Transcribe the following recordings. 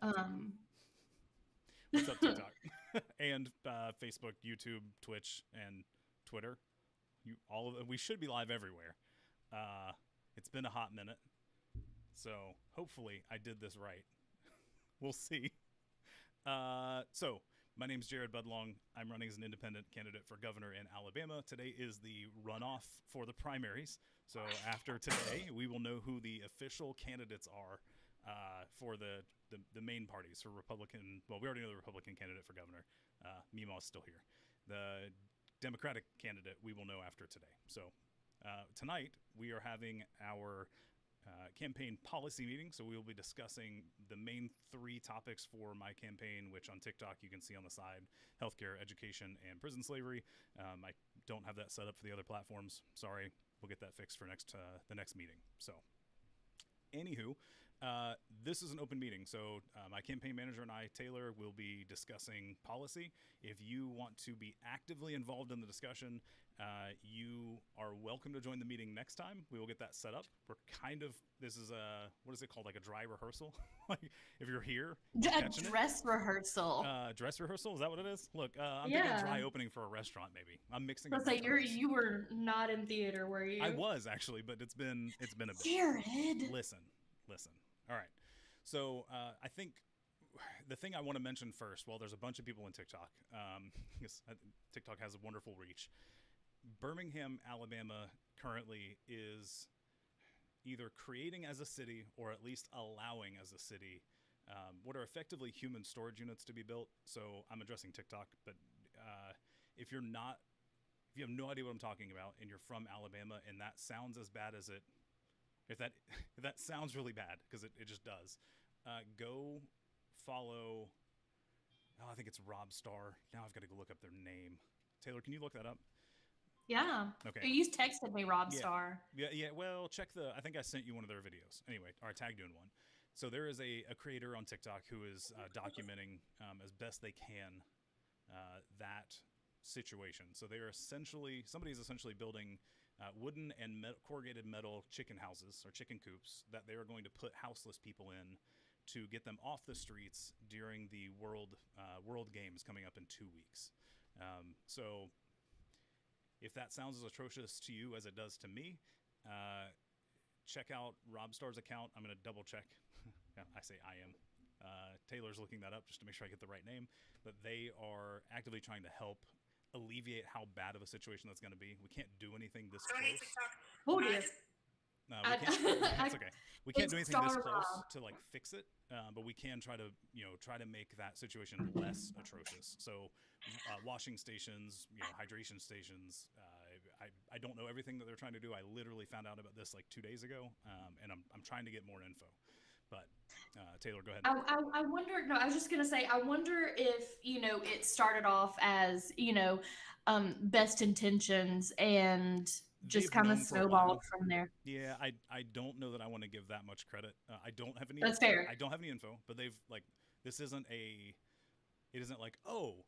Um, What's up, TikTok? And Facebook, YouTube, Twitch, and Twitter. All of we should be live everywhere. Uh, it's been a hot minute, so hopefully I did this right. We'll see. So my name is Jared Budlong. I'm running as an independent candidate for governor in Alabama. Today is the runoff for the primaries. So after today, we will know who the official candidates are for the main parties for Republican. Well, we already know the Republican candidate for governor. Meemaw is still here. The Democratic candidate we will know after today. So tonight we are having our campaign policy meeting. So we will be discussing the main three topics for my campaign, which on TikTok you can see on the side: healthcare, education, and prison slavery. I don't have that set up for the other platforms. Sorry, we'll get that fixed for the next meeting. So anywho, this is an open meeting, so my campaign manager and I, Taylor, will be discussing policy. If you want to be actively involved in the discussion, you are welcome to join the meeting next time. We will get that set up. We're this is what is it called, like a dry rehearsal? Like if you're here, a catching it. dress rehearsal. Dress rehearsal, is that what it is? Look, I'm thinking dry Yeah. opening for a restaurant. Maybe I'm mixing up Let's the say terms. you were not in theater, were I you? was actually, but it's been a bit. Jared. Listen, listen. All right. So I think the thing I want to mention first, well, there's a bunch of people in TikTok. Because TikTok has a wonderful reach. Birmingham, Alabama, currently is either creating as a city or at least allowing as a city what are effectively human storage units to be built. So I'm addressing TikTok, but if you're not, if you have no idea what I'm talking about and you're from Alabama and that sounds as bad as it, if that if that sounds really bad, because it just does, go follow. Oh, I think it's Rob Star. Now I've got to go look up their name. Taylor, can you look that up? Yeah. Okay. You texted me Rob Yeah. Star. Yeah. Well, check the. I think I sent you one of their videos. Anyway, or I tagged you in one. So there is a creator on TikTok who is documenting as best they can that situation. So they are essentially, somebody is essentially building wooden and corrugated metal chicken houses or chicken coops that they are going to put houseless people in to get them off the streets during the World Games coming up in 2 weeks. So if that sounds as atrocious to you as it does to me, uh, check out Rob Star's account. I'm going to double check. Yeah, I say I am. Taylor's looking that up just to make sure I get the right name. But they are actively trying to help alleviate how bad of a situation that's going to be. We can't do anything this close. Oh dear. We can't. It's I, okay. We can't do it's anything this Star close Rob. to like fix it, but we can try to try to make that situation less atrocious. So, washing stations, hydration stations. I don't know everything that they're trying to do. I literally found out about this like 2 days ago, and I'm trying to get more info. But Taylor, go ahead. I wonder. No, I was just gonna say. I wonder if it started off as best intentions and just They've kind of known for a snowballed while. from there. Yeah, I don't know that I want to give that much credit. That's fair. I don't have any info, but they've like this isn't a it isn't like, oh,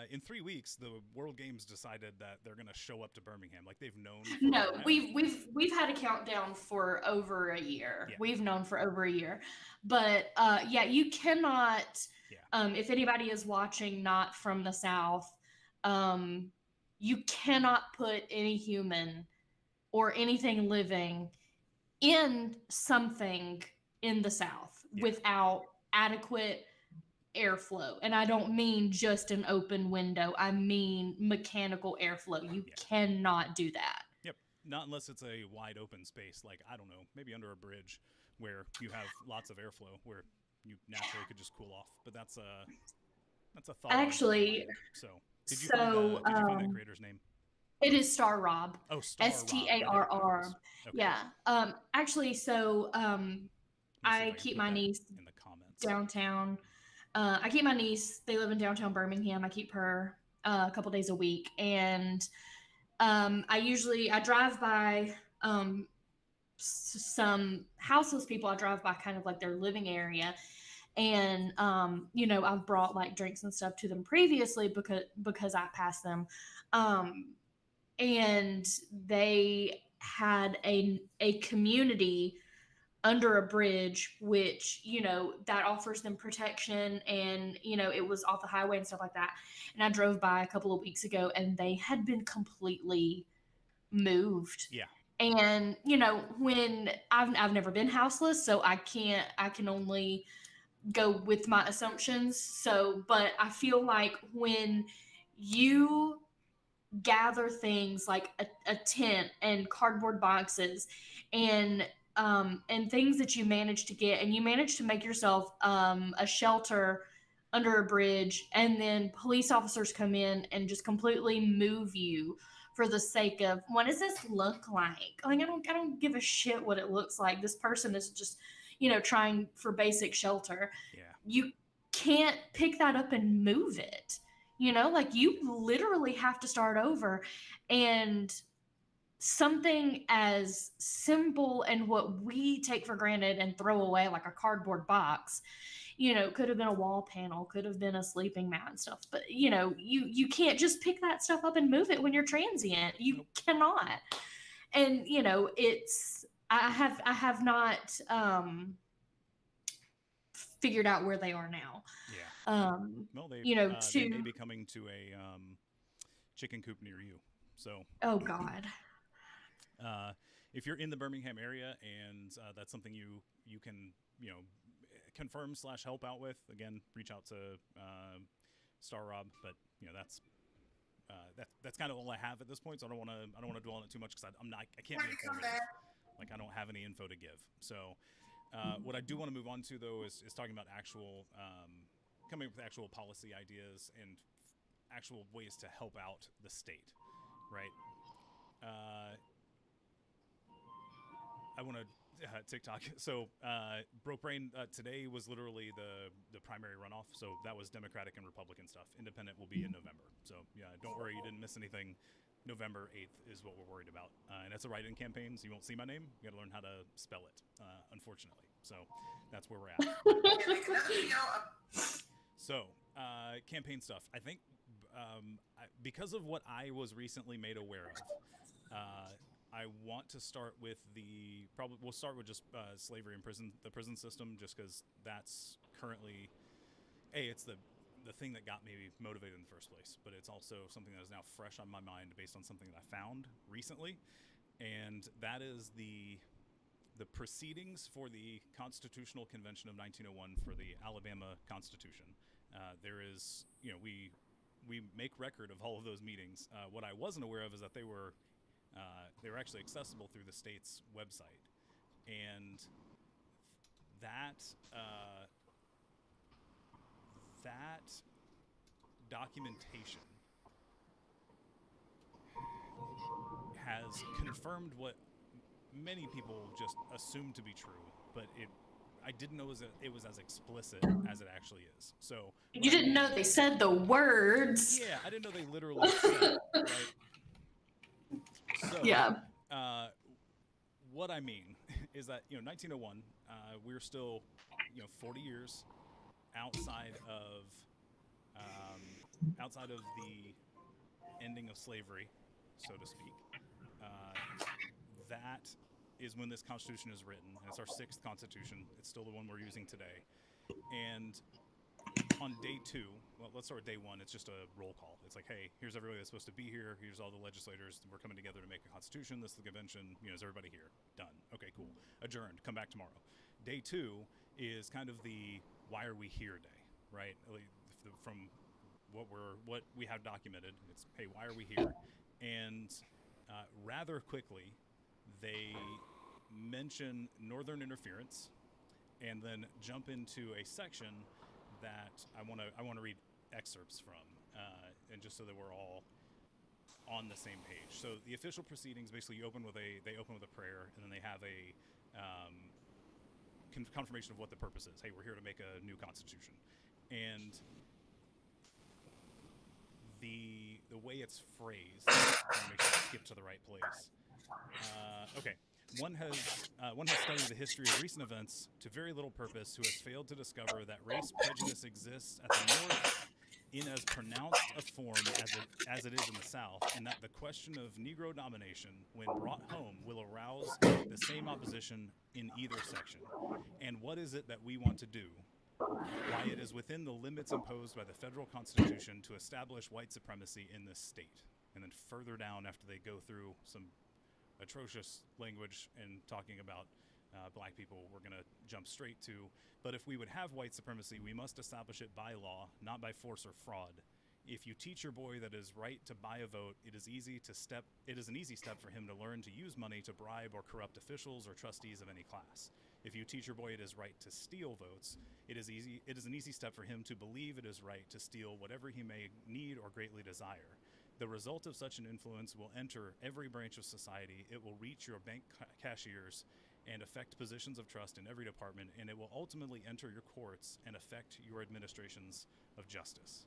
in 3 weeks the World Games decided that they're gonna show up to Birmingham. Like they've known for a No, while. we've had a countdown for over a year. Yeah, We've known for over a year, but yeah, you cannot. yeah, If anybody is watching, not from the South, um, you cannot put any human or anything living in something in the South yeah, without adequate airflow. And I don't mean just an open window, I mean mechanical airflow. You yeah. cannot do that. Yep. Not unless it's a wide open space, like I don't know, maybe under a bridge where you have lots of airflow where you naturally could just cool off. But that's a thought on my Actually, end. So so did you find that creator's name? it is Star Rob, Oh, Star Rob. I didn't know what it Starr. was. Okay. Yeah. Actually, so Let me see if I I can keep put my that niece in the comments. downtown. I keep my niece. They live in downtown Birmingham. I keep her a couple days a week, and I drive by some houseless people. I drive by kind of like their living area, and I've brought like drinks and stuff to them previously because I passed them, um, and they had a community under a bridge, which, you know, that offers them protection, and, you know, it was off the highway and stuff like that. And I drove by a couple of weeks ago and they had been completely moved. Yeah. And, you know, when I've never been houseless, so I can only go with my assumptions. So, but I feel like when you gather things like a tent and cardboard boxes and things that you manage to get, and you manage to make yourself a shelter under a bridge, and then police officers come in and just completely move you for the sake of, what does this look like? Like, I don't give a shit what it looks like. This person is just, you know, trying for basic shelter. Yeah. You can't pick that up and move it. You know, like, you literally have to start over. And something as simple and what we take for granted and throw away, like a cardboard box, you know, could have been a wall panel, could have been a sleeping mat and stuff. But, you know, you can't just pick that stuff up and move it when you're transient. You Nope. cannot. And, you know, it's, I have not figured out where they are now. Yeah. Well, You know, they may be coming to a chicken coop near you. So. Oh God. If you're in the Birmingham area and that's something you can, you know, confirm / help out with, again, reach out to Star Rob. But, you know, that's kind of all I have at this point. So I don't want to dwell on it too much because I can't be informative. Like, I don't have any info to give. So what I do want to move on to, though, is talking about actual coming up with actual policy ideas and actual ways to help out the state, right? I want to TikTok. So Broke Brain today was literally the primary runoff. So that was Democratic and Republican stuff. Independent will be in November. So yeah, don't worry, you didn't miss anything. November 8th is what we're worried about. And it's a write-in campaign, so you won't see my name. You got to learn how to spell it, unfortunately. So that's where we're at. So campaign stuff. I think because of what I was recently made aware of, I want to start with we'll start with just slavery in prison, the prison system, just because that's currently, it's the thing that got me motivated in the first place, but it's also something that is now fresh on my mind based on something that I found recently, and that is the proceedings for the Constitutional Convention of 1901 for the Alabama Constitution. There is, you know, we make record of all of those meetings. What I wasn't aware of is that they were actually accessible through the state's website, and that documentation has confirmed what many people just assume to be true, but I didn't know it was as explicit as it actually is. So you didn't know they said the words. Yeah, I didn't know they literally said it, right? So, yeah. What I mean is that, you know, 1901, we're still, you know, 40 years outside of the ending of slavery, so to speak. That is when this Constitution is written. And it's our 6th Constitution. It's still the one we're using today. And on day 2, well, let's start with day 1. It's just a roll call. It's like, hey, here's everybody that's supposed to be here. Here's all the legislators. We're coming together to make a constitution. This is the convention. You know, is everybody here? Done. Okay, cool. Adjourned. Come back tomorrow. Day 2 is kind of the why are we here day, right? From what we have documented, it's, hey, why are we here? And rather quickly, they mention Northern interference, and then jump into a section that I want to read excerpts from, and just so that we're all on the same page. So the official proceedings basically they open with a prayer, and then they have a confirmation of what the purpose is. Hey, we're here to make a new constitution, and the way it's phrased. I'm gonna make sure I skip to the right place. Okay. One has studied the history of recent events to very little purpose, who has failed to discover that race prejudice exists at the North in as pronounced a form as it is in the South, and that the question of Negro domination, when brought home, will arouse the same opposition in either section. And what is it that we want to do? Why it is within the limits imposed by the federal Constitution to establish white supremacy in this state. And then further down, after they go through some atrocious language and talking about black people, we're going to jump straight to, but if we would have white supremacy, we must establish it by law, not by force or fraud. If you teach your boy that it is right to buy a vote, it is an easy step for him to learn to use money to bribe or corrupt officials or trustees of any class. If you teach your boy it is right to steal votes, it is an easy step for him to believe it is right to steal whatever he may need or greatly desire. The result of such an influence will enter every branch of society. It will reach your bank cashiers and affect positions of trust in every department, and it will ultimately enter your courts and affect your administrations of justice.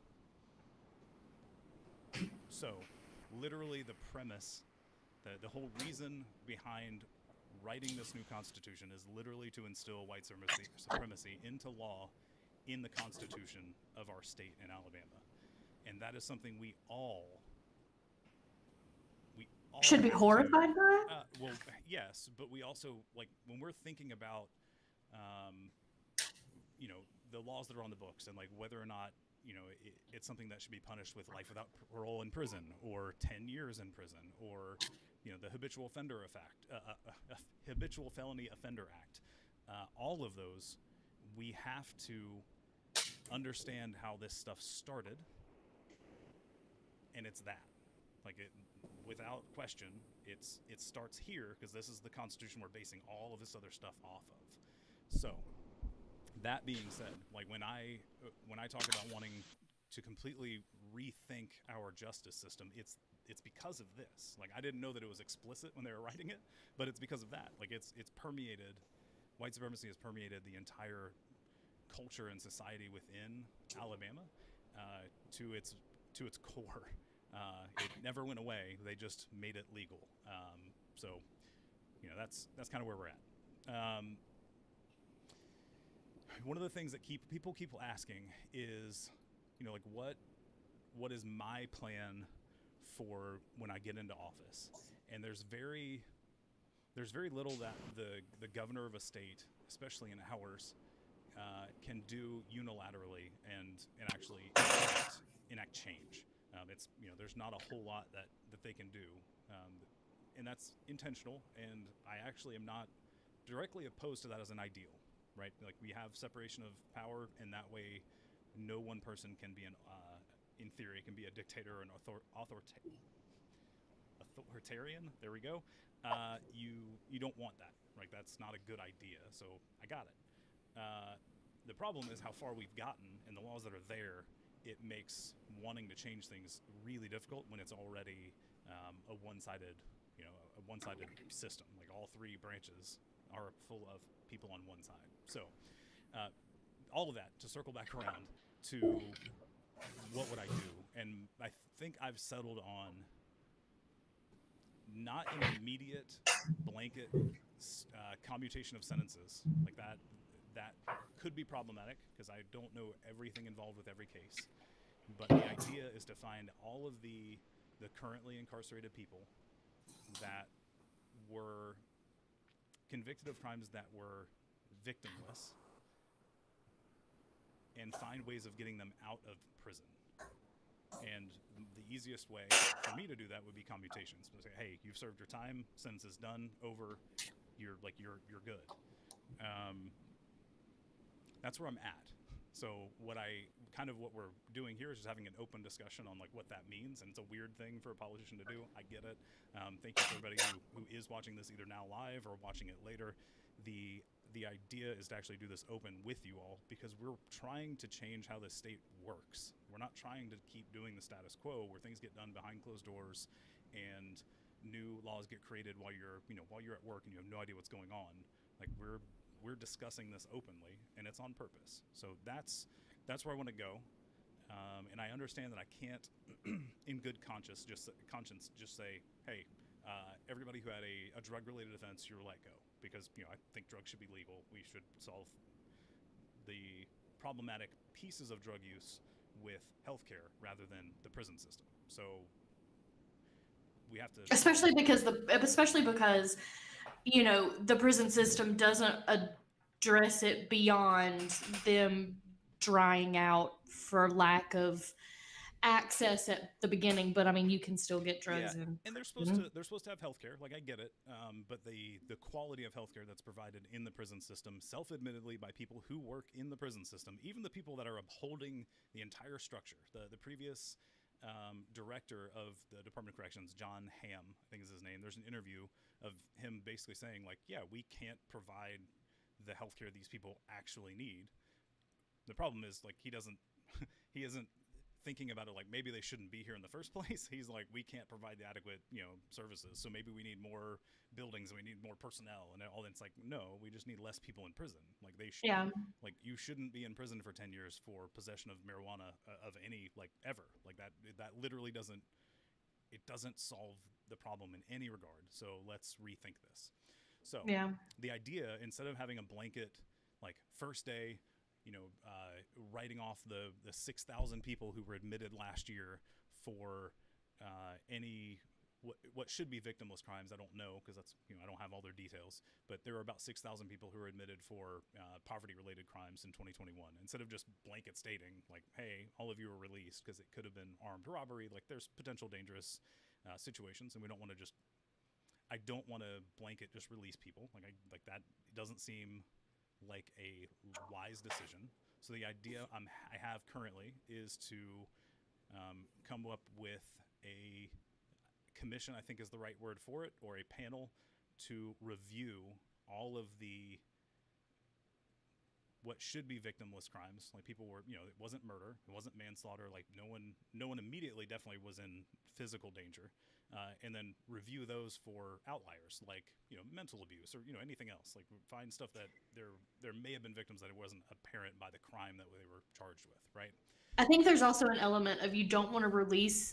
So, literally the premise, the whole reason behind writing this new Constitution is literally to instill white supremacy into law in the Constitution of our state in Alabama. And that is something we all should be horrified by it? Well, yes, but we also, like, when we're thinking about, the laws that are on the books and, like, whether or not, it's something that should be punished with life without parole in prison or 10 years in prison or, the Habitual Felony Offender Act. All of those, we have to understand how this stuff started, and it's that. Like, without question, it starts here because this is the Constitution we're basing all of this other stuff off of. So, that being said, like, when I talk about wanting to completely rethink our justice system, it's because of this. Like, I didn't know that it was explicit when they were writing it, but it's because of that. Like, it's permeated. White supremacy has permeated the entire culture and society within Alabama to its core. It never went away. They just made it legal. So, that's kind of where we're at. One of the things that people keep asking is, like, what is my plan for when I get into office? And there's very little that the governor of a state, especially in ours, can do unilaterally and actually enact change. There's not a whole lot that they can do, and that's intentional. And I actually am not directly opposed to that as an ideal, right? Like, we have separation of power, and that way, no one person can be in theory, can be a dictator or an authoritarian. There we go. You don't want that, right? That's not a good idea. So I got it. The problem is how far we've gotten, and the laws that are there. It makes wanting to change things really difficult when it's already a one-sided system. Like, all three branches are full of people on one side. So, all of that to circle back around to what would I do? And I think I've settled on not an immediate blanket commutation of sentences like that. That could be problematic because I don't know everything involved with every case. But the idea is to find all of the currently incarcerated people that were convicted of crimes that were victimless and find ways of getting them out of prison. And the easiest way for me to do that would be commutations. Say, hey, you've served your time, sentence is done, over, you're good. That's where I'm at. So what we're doing here is just having an open discussion on, like, what that means, and it's a weird thing for a politician to do. I get it. Thank you to everybody who is watching this either now live or watching it later. The idea is to actually do this open with you all because we're trying to change how the state works. We're not trying to keep doing the status quo where things get done behind closed doors and new laws get created while you're at work and you have no idea what's going on. Like, we're discussing this openly, and it's on purpose. So that's where I want to go, and I understand that I can't, in good conscience, just say, hey, everybody who had a drug-related offense, you're let go, because I think drugs should be legal. We should solve the problematic pieces of drug use with healthcare rather than the prison system. So we have to, especially because the prison system doesn't address it beyond them drying out for lack of access at the beginning, but I mean you can still get yeah, drugs in and prison. they're supposed to have healthcare. Like I get it, but the quality of healthcare that's provided in the prison system, self-admittedly by people who work in the prison system, even the people that are upholding the entire structure. The previous director of the Department of Corrections, John Hamm, I think is his name. There's an interview of him basically saying like, yeah, we can't provide the healthcare these people actually need. The problem is like he isn't thinking about it like maybe they shouldn't be here in the first place. He's like, we can't provide the adequate services, so maybe we need more buildings and we need more personnel and all. It's like, no, we just need less people in prison. Like Yeah. like you shouldn't be in prison for 10 years for possession of marijuana of any like ever. Like that literally doesn't solve the problem in any regard. So let's rethink this. So Yeah. the idea, instead of having a blanket like first day, writing off the 6,000 people who were admitted last year for any what should be victimless crimes. I don't know because that's I don't have all their details, but there were about 6,000 people who were admitted for poverty-related crimes in 2021. Instead of just blanket stating like, "Hey, all of you are released," because it could have been armed robbery. Like, there's potential dangerous situations, and we don't want to just. I don't want to blanket just release people like that. It doesn't seem like a wise decision. So the idea I have currently is to come up with a commission, I think is the right word for it, or a panel to review all of the what should be victimless crimes. Like people were, it wasn't murder, it wasn't manslaughter. Like no one immediately definitely was in physical danger, and then review those for outliers, like mental abuse or anything else. Like find stuff that there may have been victims that it wasn't apparent by the crime that they were charged with, right? I think there's also an element of you don't want to release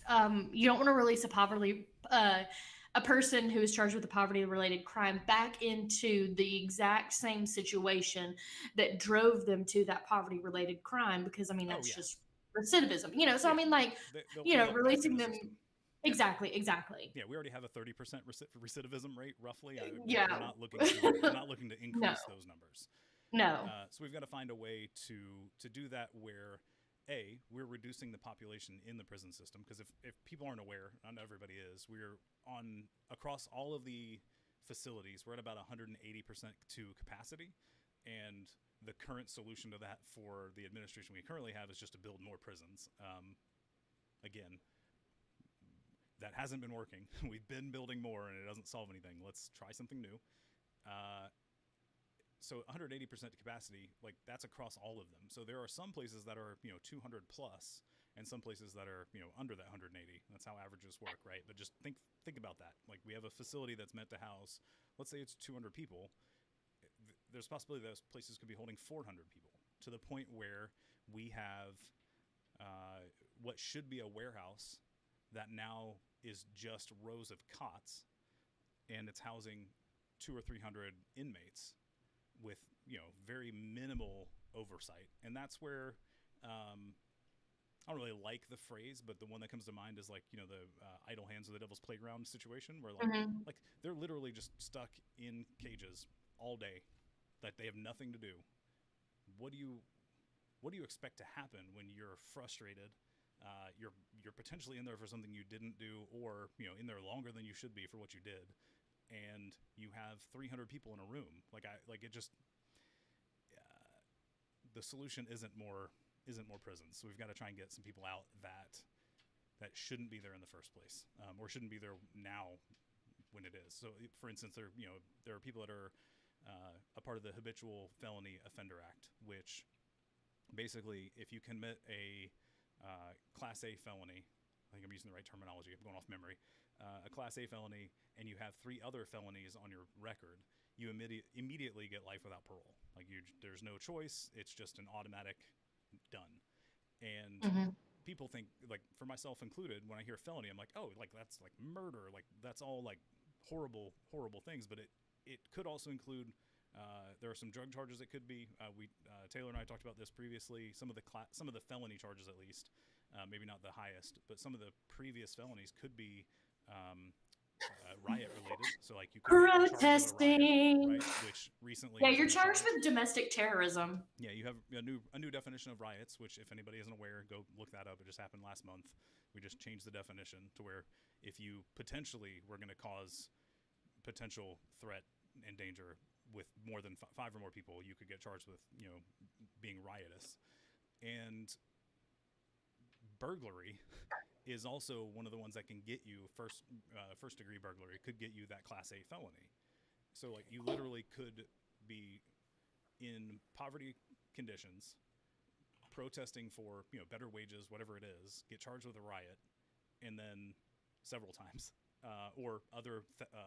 a person who is charged with a poverty related crime back into the exact same situation that drove them to that poverty related crime, because I mean Oh that's yeah, just recidivism, so I yeah. mean like They'll end up back in releasing the them. system. Yeah. Exactly. Yeah, we already have a 30% recidivism rate, roughly. Yeah. We're not looking to No. increase those numbers. No. So we've got to find a way to do that where we're reducing the population in the prison system, because if people aren't aware, not everybody is, we're on across all of the facilities, we're at about 180% to capacity, and the current solution to that for the administration we currently have is just to build more prisons. Again, that hasn't been working. We've been building more and it doesn't solve anything. Let's try something new. So 180% to capacity, like that's across all of them. So there are some places that are 200 plus, and some places that are under that 180. That's how averages work, right? But just think about that. Like we have a facility that's meant to house, let's say it's 200 people. There's a possibility those places could be holding 400 people, to the point where we have what should be a warehouse that now is just rows of cots, and it's housing 200 or 300 inmates with very minimal oversight. And that's where I don't really like the phrase, but the one that comes to mind is like the idle hands of the devil's playground situation, where like they're literally just stuck in cages all day, that they have nothing to do. What do you expect to happen when you're frustrated? You're potentially in there for something you didn't do, or in there longer than you should be for what you did, and you have 300 people in a room. The solution isn't more prisons. So we've got to try and get some people out that shouldn't be there in the first place, or shouldn't be there now when it is. So, for instance, there are people that are a part of the Habitual Felony Offender Act, which basically, if you commit a Class A felony, I think I'm using the right terminology, I'm going off memory, a Class A felony, and you have 3 other felonies on your record, you immediately get life without parole. Like there's no choice. It's just an automatic done. And people think, like for myself included, when I hear felony, I'm like, oh, like that's like murder. Like that's all like horrible things. But it could also include There are some drug charges that could be. Taylor and I talked about this previously. Some of the felony charges, at least, maybe not the highest, but some of the previous felonies could be riot related. So like you could be charged with a riot, Protesting. right? Which recently Yeah, was you're in the charged charge. with domestic terrorism. Yeah, you have a new definition of riots, which if anybody isn't aware, go look that up. It just happened last month. We just changed the definition to where if you potentially were going to cause potential threat and danger with more than five or more people, you could get charged with, being riotous. And burglary is also one of the ones that can get you first degree burglary. Could get you that Class A felony. So like you literally could be in poverty conditions, protesting for better wages, whatever it is, get charged with a riot, and then several times, or other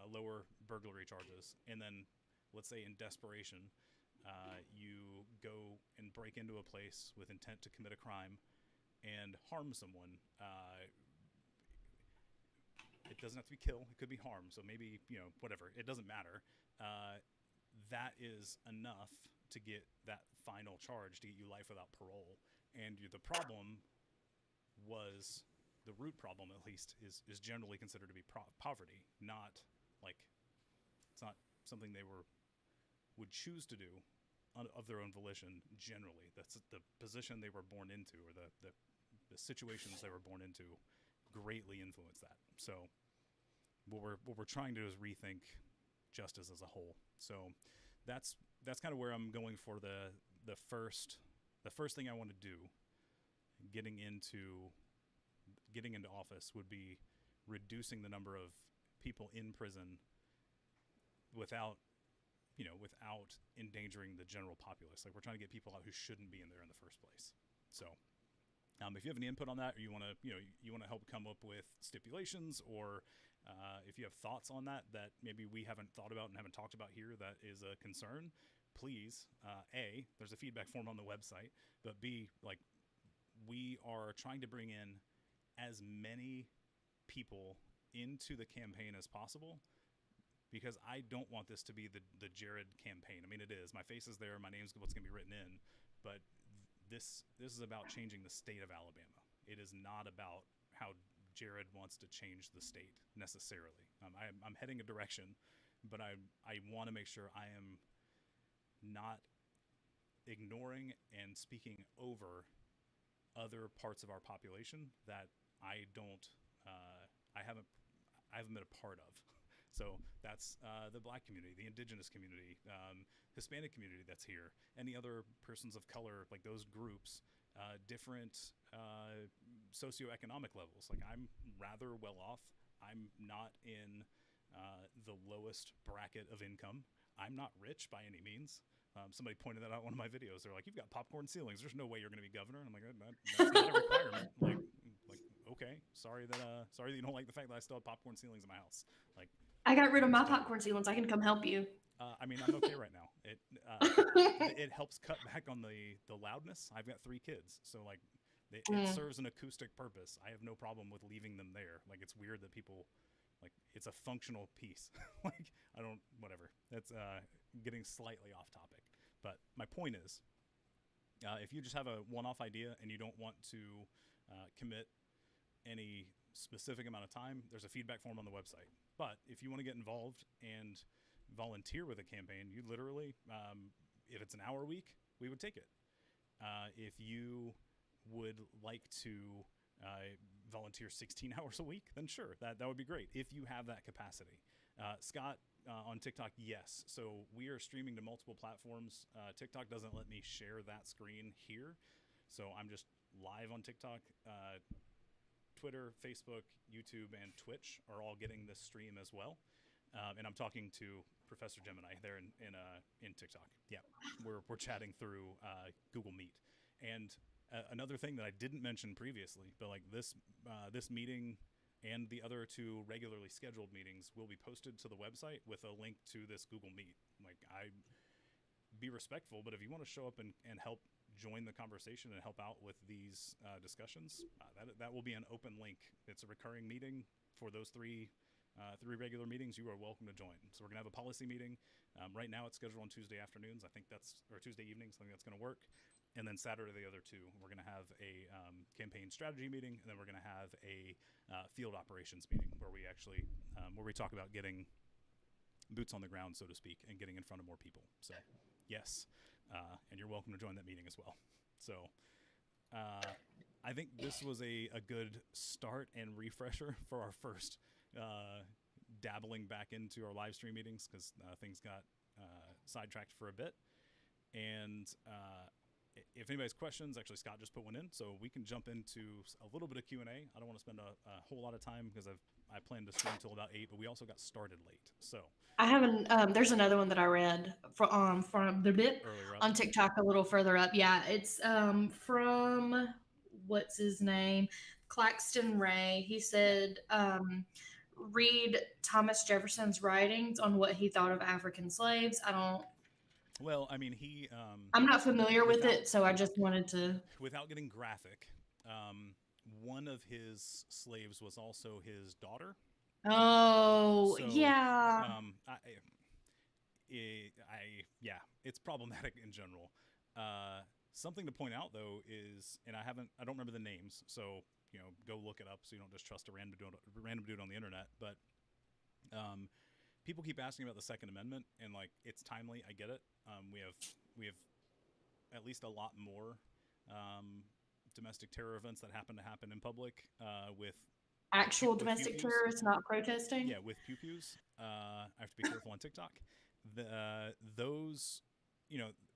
lower burglary charges, and then let's say in desperation, you go and break into a place with intent to commit a crime and harm someone. It doesn't have to be kill; it could be harm. So maybe whatever. It doesn't matter. That is enough to get that final charge to get you life without parole. And the problem was, the root problem at least, is generally considered to be poverty, not like, it's not something they would choose to do of their own volition. Generally, that's the position they were born into, or the situations they were born into greatly influence that. So what we're trying to do is rethink justice as a whole. So that's kind of where I'm going for the first thing I want to do getting into office would be reducing the number of people in prison without endangering the general populace. Like, we're trying to get people out who shouldn't be in there in the first place. So if you have any input on that, or you want to help come up with stipulations, or if you have thoughts on that maybe we haven't thought about and haven't talked about here, that is a concern, please, A, there's a feedback form on the website, but B, like, we are trying to bring in as many people into the campaign as possible, because I don't want this to be the Jared campaign. I mean, it is. My face is there. My name's what's going to be written in. But this is about changing the state of Alabama. It is not about how Jared wants to change the state necessarily. I'm heading a direction, but I want to make sure I am not ignoring and speaking over other parts of our population that I haven't been a part of. So that's the Black community, the Indigenous community, Hispanic community that's here, any other persons of color, like those groups, different socioeconomic levels. Like, I'm rather well off. I'm not in the lowest bracket of income. I'm not rich by any means. Somebody pointed that out in one of my videos. They're like, "You've got popcorn ceilings. There's no way you're going to be governor." And I'm like, "That's not a requirement." Like, okay, sorry that you don't like the fact that I still have popcorn ceilings in my house. Like, I got rid of my popcorn ceilings. I can come help you. I mean, I'm okay right now. It helps cut back on the loudness. I've got 3 kids, so like it serves an acoustic purpose. I have no problem with leaving them there. Like, it's weird that people, like, it's a functional piece. Like, I don't, whatever. That's getting slightly off topic. But my point is, if you just have a one-off idea and you don't want to commit any specific amount of time, there's a feedback form on the website. But if you want to get involved and volunteer with a campaign, you literally, if it's an hour a week, we would take it. If you would like to volunteer 16 hours a week, then sure, that would be great if you have that capacity. Scott, on TikTok, yes. So we are streaming to multiple platforms. TikTok doesn't let me share that screen here, so I'm just live on TikTok. Twitter, Facebook, YouTube, and Twitch are all getting this stream as well. And I'm talking to Professor Gemini there in TikTok. Yeah, we're chatting through Google Meet. And another thing that I didn't mention previously, but like this meeting and the other 2 regularly scheduled meetings will be posted to the website with a link to this Google Meet. Like, I be respectful, but if you want to show up and help join the conversation and help out with these discussions, that will be an open link. It's a recurring meeting for those 3 3 regular meetings, you are welcome to join. So we're going to have a policy meeting. Right now it's scheduled on Tuesday afternoons. I think or Tuesday evenings. I think that's going to work. And then Saturday, the other 2, we're going to have a campaign strategy meeting, and then we're going to have a field operations meeting where we actually where we talk about getting boots on the ground, so to speak, and getting in front of more people. So, yes, and you're welcome to join that meeting as well. So, I think this was a good start and refresher for our first dabbling back into our live stream meetings, because things got sidetracked for a bit. And if anybody's questions, actually Scott just put one in, so we can jump into a little bit of Q&A. I don't want to spend a whole lot of time because I planned to stream until about 8, but we also got started late. So I haven't. There's another one that I read from the bit earlier on TikTok a little further up. Yeah, it's from what's his name, Claxton Ray. He said read Thomas Jefferson's writings on what he thought of African slaves. Well, I mean, I'm not familiar with it, so I just wanted to. Without getting graphic, one of his slaves was also his daughter. Oh, So, yeah. Yeah, it's problematic in general. Something to point out though is, and I don't remember the names, so go look it up so you don't just trust a random dude on the internet. But people keep asking about the Second Amendment, and like, it's timely. I get it. We have at least a lot more domestic terror events that happen in public with actual domestic terrorists not protesting. Yeah, with pew-pews. I have to be careful on TikTok. Those,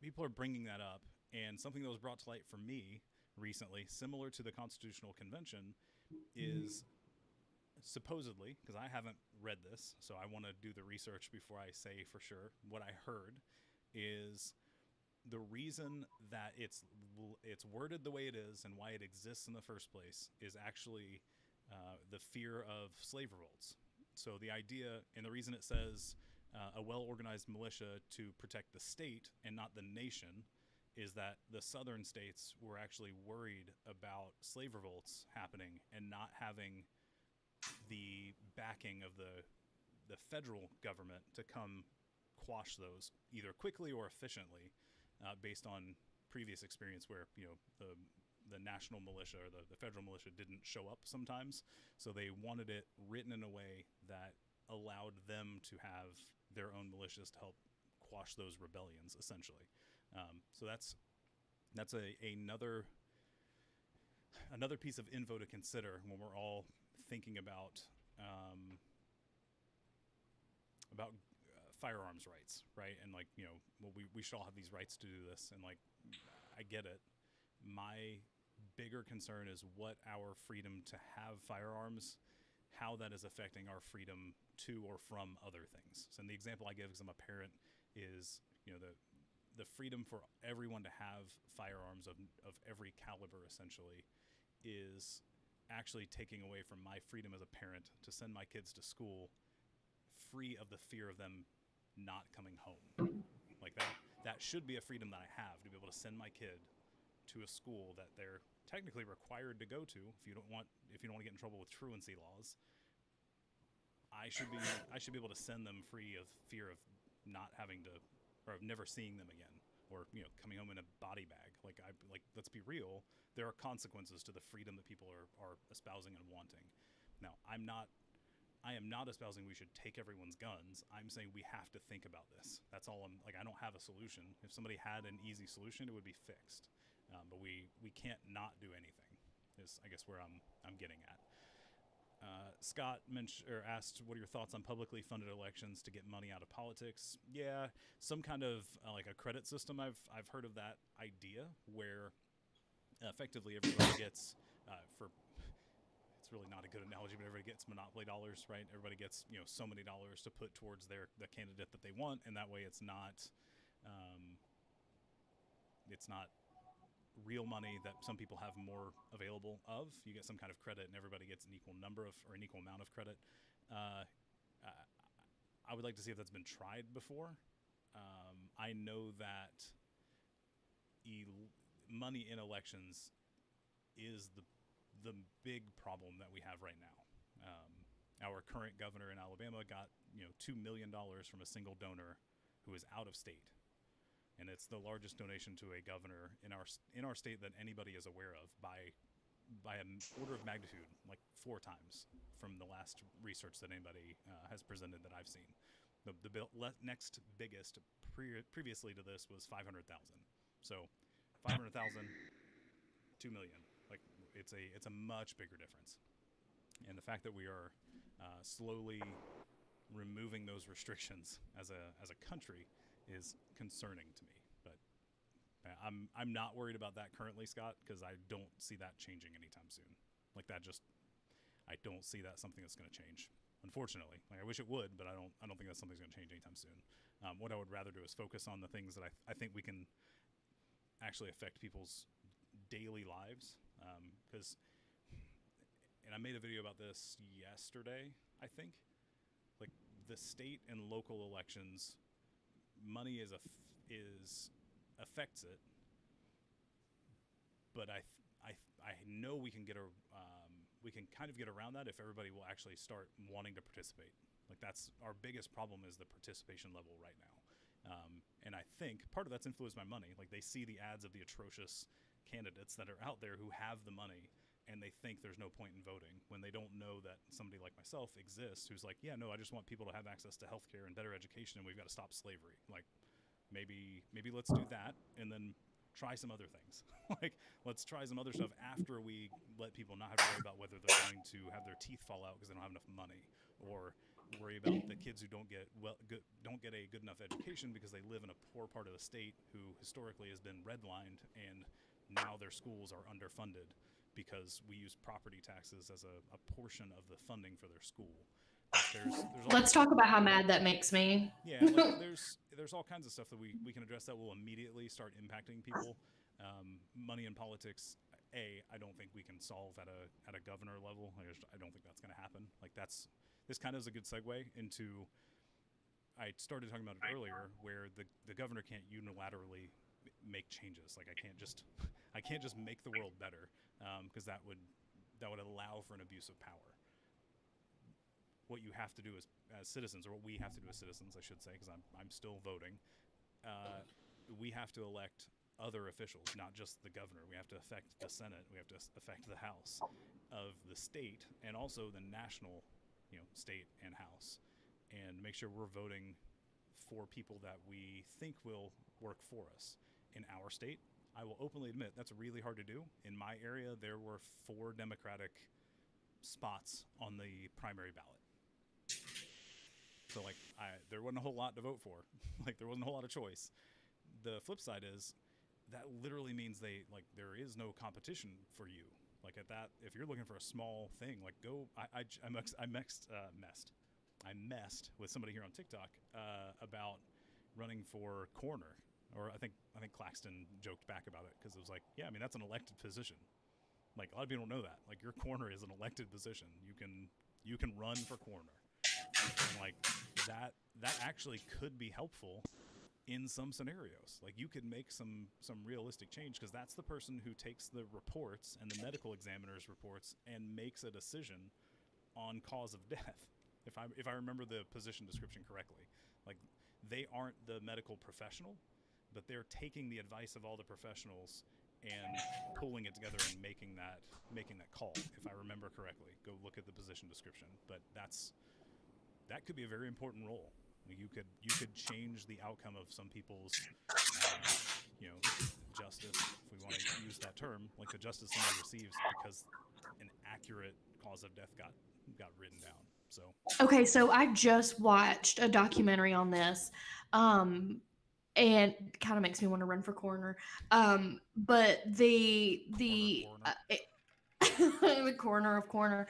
people are bringing that up, and something that was brought to light for me recently, similar to the Constitutional Convention, is supposedly, because I haven't read this, so I want to do the research before I say for sure. What I heard is the reason that it's worded the way it is and why it exists in the first place is actually the fear of slave revolts. So the idea, and the reason it says a well-organized militia to protect the state and not the nation, is that the southern states were actually worried about slave revolts happening and not having the backing of the federal government to come quash those either quickly or efficiently, based on previous experience where the national militia or the federal militia didn't show up sometimes. So they wanted it written in a way that allowed them to have their own militias to help quash those rebellions, essentially. So that's another piece of info to consider when we're all thinking about firearms rights, right? And like, well, we should all have these rights to do this, and like, I get it. My bigger concern is what our freedom to have firearms, how that is affecting our freedom to or from other things. So, and the example I give, because I'm a parent, is the freedom for everyone to have firearms of every caliber, essentially, is actually taking away from my freedom as a parent to send my kids to school free of the fear of them not coming home. Like that should be a freedom that I have, to be able to send my kid to a school that they're technically required to go to if you don't want to get in trouble with truancy laws. I should be able to send them free of fear of not having to, or of never seeing them again, or coming home in a body bag. Like let's be real, there are consequences to the freedom that people are espousing and wanting. Now, I am not espousing we should take everyone's guns. I'm saying we have to think about this. That's all. I don't have a solution. If somebody had an easy solution, it would be fixed. But we can't not do anything, is I guess where I'm getting at. Scott asked, what are your thoughts on publicly funded elections to get money out of politics? Yeah, some kind of like a credit system. I've heard of that idea where effectively everybody gets it's really not a good analogy, but everybody gets monopoly dollars, right? Everybody gets so many dollars to put towards the candidate that they want, and that way it's not real money that some people have more available of. You get some kind of credit, and everybody gets an equal number of, or an equal amount of credit. I would like to see if that's been tried before. I know that money in elections is the big problem that we have right now. Our current governor in Alabama got $2 million from a single donor who is out of state, and it's the largest donation to a governor in our state that anybody is aware of by an order of magnitude, like 4 times from the last research that anybody has presented that I've seen. The next biggest previously to this was 500,000. So 500,000, 2 million. Like it's a much bigger difference. And the fact that we are slowly removing those restrictions as a country is concerning to me. But I'm not worried about that currently, Scott, because I don't see that changing anytime soon. Like that I don't see that something that's going to change. Unfortunately, like I wish it would, but I don't think that's something that's going to change anytime soon. What I would rather do is focus on the things that I think we can actually affect people's daily lives. Because, and I made a video about this yesterday, I think. Like the state and local elections, money affects it, but I know we can we can kind of get around that if everybody will actually start wanting to participate. Like that's our biggest problem is the participation level right now. And I think part of that's influenced by money. Like they see the ads of the atrocious candidates that are out there who have the money, and they think there's no point in voting when they don't know that somebody like myself exists who's like, yeah, no, I just want people to have access to healthcare and better education, and we've got to stop slavery. Like maybe let's do that and then try some other things. Like let's try some other stuff after we let people not have to worry about whether they're going to have their teeth fall out because they don't have enough money, or worry about the kids who don't get a good enough education because they live in a poor part of the state who historically has been redlined, and now their schools are underfunded because we use property taxes as a portion of the funding for their school. Let's talk about how mad that makes me. Yeah, like there's all kinds of stuff that we can address that will immediately start impacting people. Money in politics, I don't think we can solve at a governor level. I don't think that's going to happen. Like this kind of is a good segue into. I started talking about it earlier, where the governor can't unilaterally make changes. Like I can't just make the world better, because that would allow for an abuse of power. What you have to do as citizens, or what we have to do as citizens, I should say, because I'm still voting, we have to elect other officials, not just the governor. We have to affect the Senate. We have to affect the House of the state, and also the national, state and House, and make sure we're voting for people that we think will work for us. In our state, I will openly admit that's really hard to do. In my area, there were 4 Democratic spots on the primary ballot. So, like, there wasn't a whole lot to vote for. Like, there wasn't a whole lot of choice. The flip side is that literally means there is no competition for you. Like, at that, if you're looking for a small thing, like, go. I messed with somebody here on TikTok about running for coroner, or I think Claxton joked back about it because it was like, yeah, I mean that's an elected position. Like a lot of people don't know that. Like your coroner is an elected position. You can run for coroner. And like that actually could be helpful in some scenarios. Like you could make some realistic change, because that's the person who takes the reports and the medical examiner's reports and makes a decision on cause of death. If I remember the position description correctly, like they aren't the medical professional, but they're taking the advice of all the professionals and pulling it together and making that call. If I remember correctly, go look at the position description. But that could be a very important role. You could change the outcome of some people's, justice, if we want to use that term, like the justice somebody receives because an accurate cause of death got written down. So okay, so I just watched a documentary on this, and it kind of makes me want to run for coroner. But the the coroner of coroner.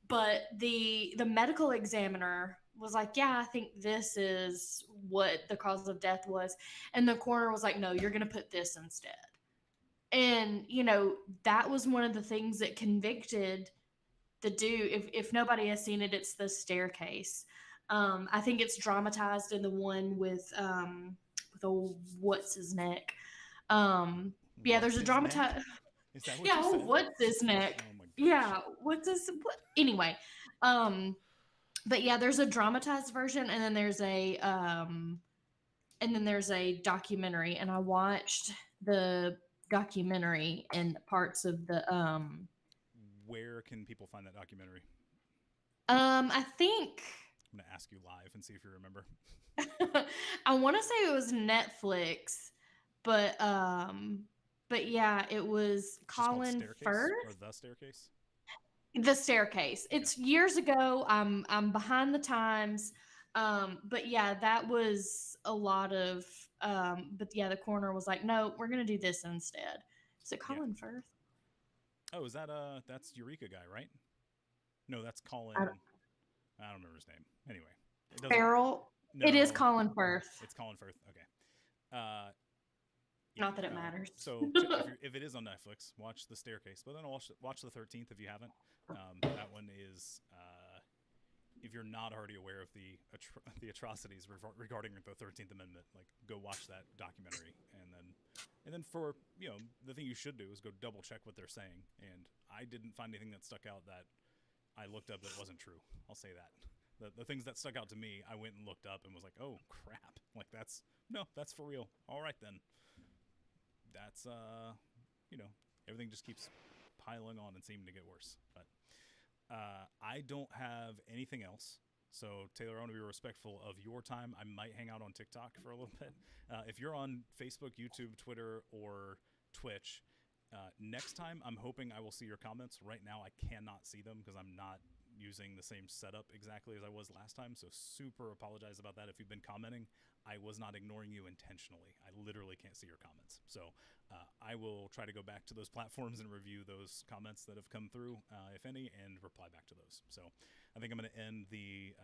But the medical examiner was like, yeah, I think this is what the cause of death was, and the coroner was like, no, you're gonna put this instead. And that was one of the things that convicted the dude. If nobody has seen it, it's The Staircase. I think it's dramatized in the one with old what's his neck. Yeah, there's a dramatized. Is that what Yeah, you said? what's his neck? Oh my gosh. Yeah, what's this? What? Anyway, Um, but yeah, there's a dramatized version, and then there's a documentary, and I watched the documentary and parts of the Where can people find that documentary? I think I'm gonna ask you live and see if you remember. I want to say it was Netflix, but yeah, it was It's just called Colin Staircase or Firth. The Staircase. The Staircase. Okay. It's years ago. I'm behind the times. But yeah, that was a lot of but yeah, the coroner was like, "No, we're going to do this instead." Is it Yeah. Colin Firth? Oh, is that that's Eureka guy, right? No, that's I Colin. don't, I don't remember his name. Anyway, it doesn't. Farrell. It is No, Colin Firth. it's Colin Firth. Okay. Uh, yeah. Not that it matters. So if it is on Netflix, watch The Staircase. But then watch The 13th if you haven't. That one is if you're not already aware of the atrocities regarding the 13th Amendment, like go watch that documentary, and then for the thing you should do is go double check what they're saying. And I didn't find anything that stuck out that I looked up that wasn't true. I'll say that. The things that stuck out to me, I went and looked up and was like, oh crap, like that's for real. All right then. That's everything just keeps piling on and seeming to get worse. But I don't have anything else. So Taylor, I want to be respectful of your time. I might hang out on TikTok for a little bit. If you're on Facebook, YouTube, Twitter, or Twitch, next time I'm hoping I will see your comments. Right now I cannot see them because I'm not using the same setup exactly as I was last time. So super apologize about that if you've been commenting. I was not ignoring you intentionally. I literally can't see your comments. So I will try to go back to those platforms and review those comments that have come through, if any, and reply back to those. So I think I'm going to end the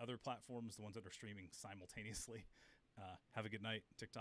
other platforms, the ones that are streaming simultaneously. Have a good night, TikTok.